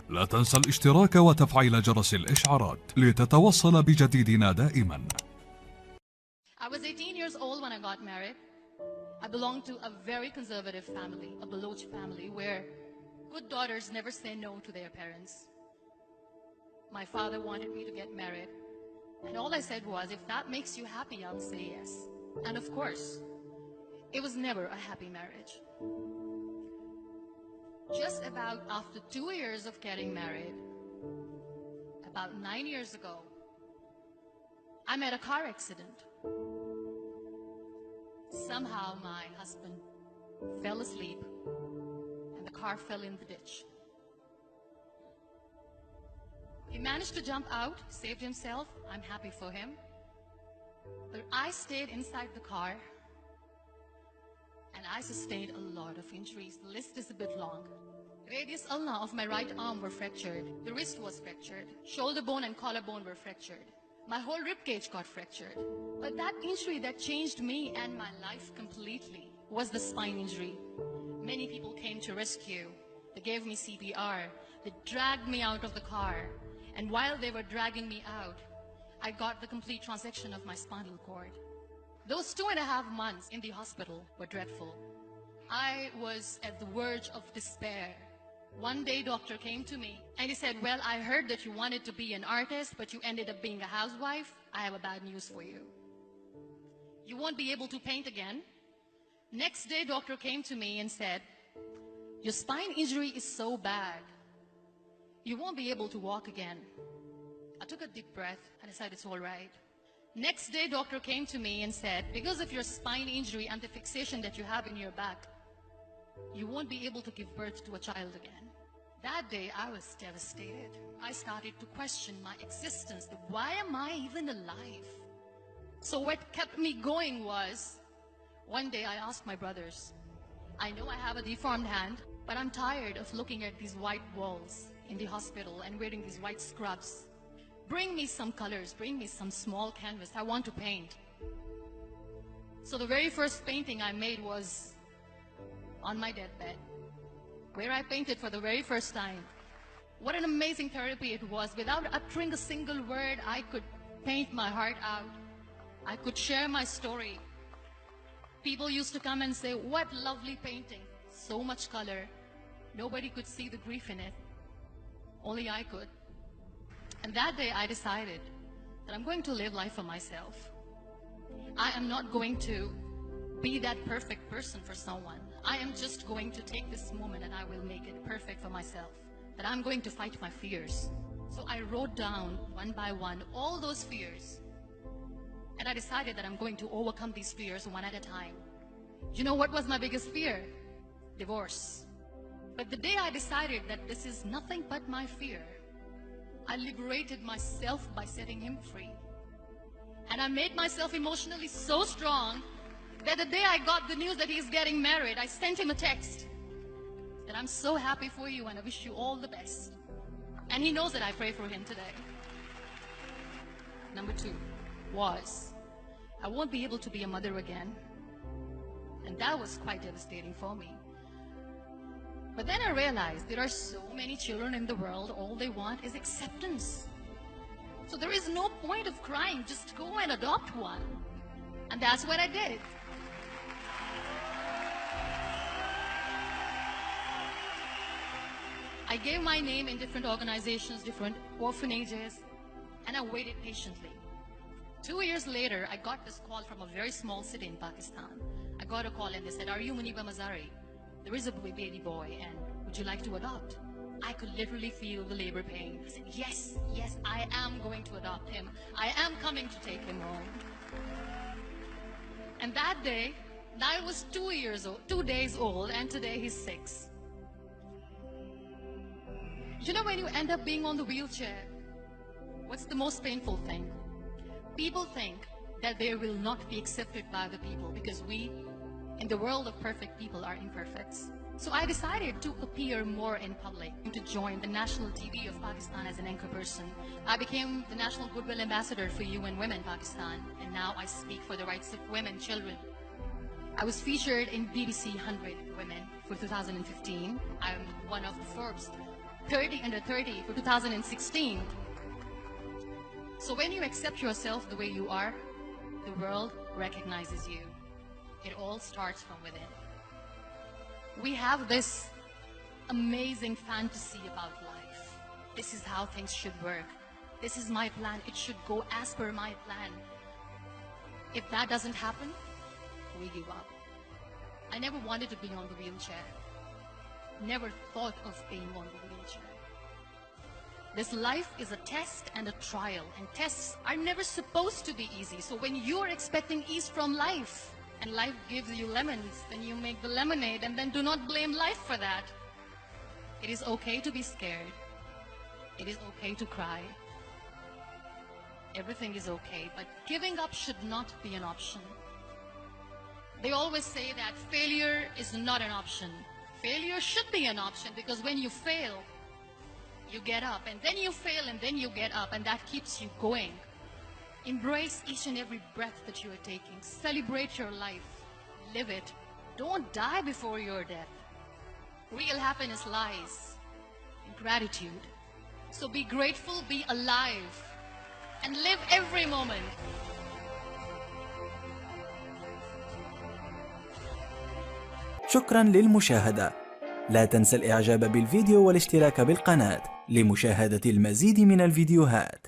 لا تنسى الاشتراك وتفعيل جرس الإشعارات لتتوصل بجديدنا دائما. I was 18 years old when I got married. I belonged to a very conservative family, a Baloch family, where good daughters never say no to their parents. My father wanted me to get married, and all I said was, if that makes you happy, I'll say yes. And of course, it was never a happy marriage. Just about after 2 years of getting married, about 9 years ago, I met a car accident. Somehow my husband fell asleep and the car fell in the ditch. He managed to jump out, saved himself. I'm happy for him. But I stayed inside the car and I sustained a lot of injuries. The list is a bit long. Radius ulna of my right arm were fractured. The wrist was fractured. Shoulder bone and collarbone were fractured. My whole rib cage got fractured. But that injury that changed me and my life completely was the spine injury. Many people came to rescue. They gave me CPR. They dragged me out of the car. And while they were dragging me out, I got the complete transection of my spinal cord. Those 2.5 months in the hospital were dreadful. I was at the verge of despair. One day, doctor came to me and he said, well, I heard that you wanted to be an artist, but you ended up being a housewife. I have a bad news for you. You won't be able to paint again. Next day, doctor came to me and said, your spine injury is so bad, you won't be able to walk again. I took a deep breath and I said, it's all right. Next day, doctor came to me and said, because of your spine injury and the fixation that you have in your back, you won't be able to give birth to a child again. That day, I was devastated. I started to question my existence. Why am I even alive? So what kept me going was, one day I asked my brothers, I know I have a deformed hand, but I'm tired of looking at these white walls in the hospital and wearing these white scrubs. Bring me some colors, bring me some small canvas. I want to paint. So the very first painting I made was on my deathbed, where I painted for the very first time. What an amazing therapy it was. Without uttering a single word, I could paint my heart out. I could share my story. People used to come and say, what lovely painting. So much color. Nobody could see the grief in it. Only I could. And that day I decided that I'm going to live life for myself. I am not going to be that perfect person for someone. I am just going to take this moment and I will make it perfect for myself. That I'm going to fight my fears. So I wrote down one by one all those fears. And I decided that I'm going to overcome these fears one at a time. You know what was my biggest fear? Divorce. But the day I decided that this is nothing but my fear, I liberated myself by setting him free. And I made myself emotionally so strong that the day I got the news that he's getting married, I sent him a text that I'm so happy for you and I wish you all the best. And he knows that I pray for him today. Number 2 was, I won't be able to be a mother again. And that was quite devastating for me. But then I realized there are so many children in the world, all they want is acceptance. So there is no point of crying, just go and adopt one. And that's what I did. I gave my name in different organizations, different orphanages, and I waited patiently. 2 years later, I got this call from a very small city in Pakistan. I got a call and they said, are you Muniba Mazari? There is a baby boy and would you like to adopt? I could literally feel the labor pain. I said, yes, yes, I am going to adopt him. I am coming to take him home. And that day, I was 2 days old, and today he's 6. You know, when you end up being on the wheelchair, what's the most painful thing? People think that they will not be accepted by the people because we, in the world of perfect people, are imperfects. So I decided to appear more in public, to join the national TV of Pakistan as an anchor person. I became the National Goodwill Ambassador for UN Women Pakistan, and now I speak for the rights of women, children. I was featured in BBC 100 Women for 2015. I'm one of the Forbes 30 under 30 for 2016. So when you accept yourself the way you are, the world recognizes you. It all starts from within. We have this amazing fantasy about life. This is how things should work. This is my plan. It should go as per my plan. If that doesn't happen, we give up. I never wanted to be on the wheelchair. Never thought of being on the wheelchair. This life is a test and a trial, and tests are never supposed to be easy. So when you're expecting ease from life, and life gives you lemons, then you make the lemonade, and then do not blame life for that. It is okay to be scared. It is okay to cry. Everything is okay, but giving up should not be an option. They always say that failure is not an option. Failure should be an option, because when you fail, you get up, and then you fail, and then you get up, and that keeps you going. Embrace each and every breath that you are taking. Celebrate your life. Live it. Don't die before your death. Real happiness lies in gratitude. So be grateful, be alive, and live every moment. شكرا للمشاهدة. لا تنسى الإعجاب بالفيديو والاشتراك بالقناة لمشاهدة المزيد من الفيديوهات.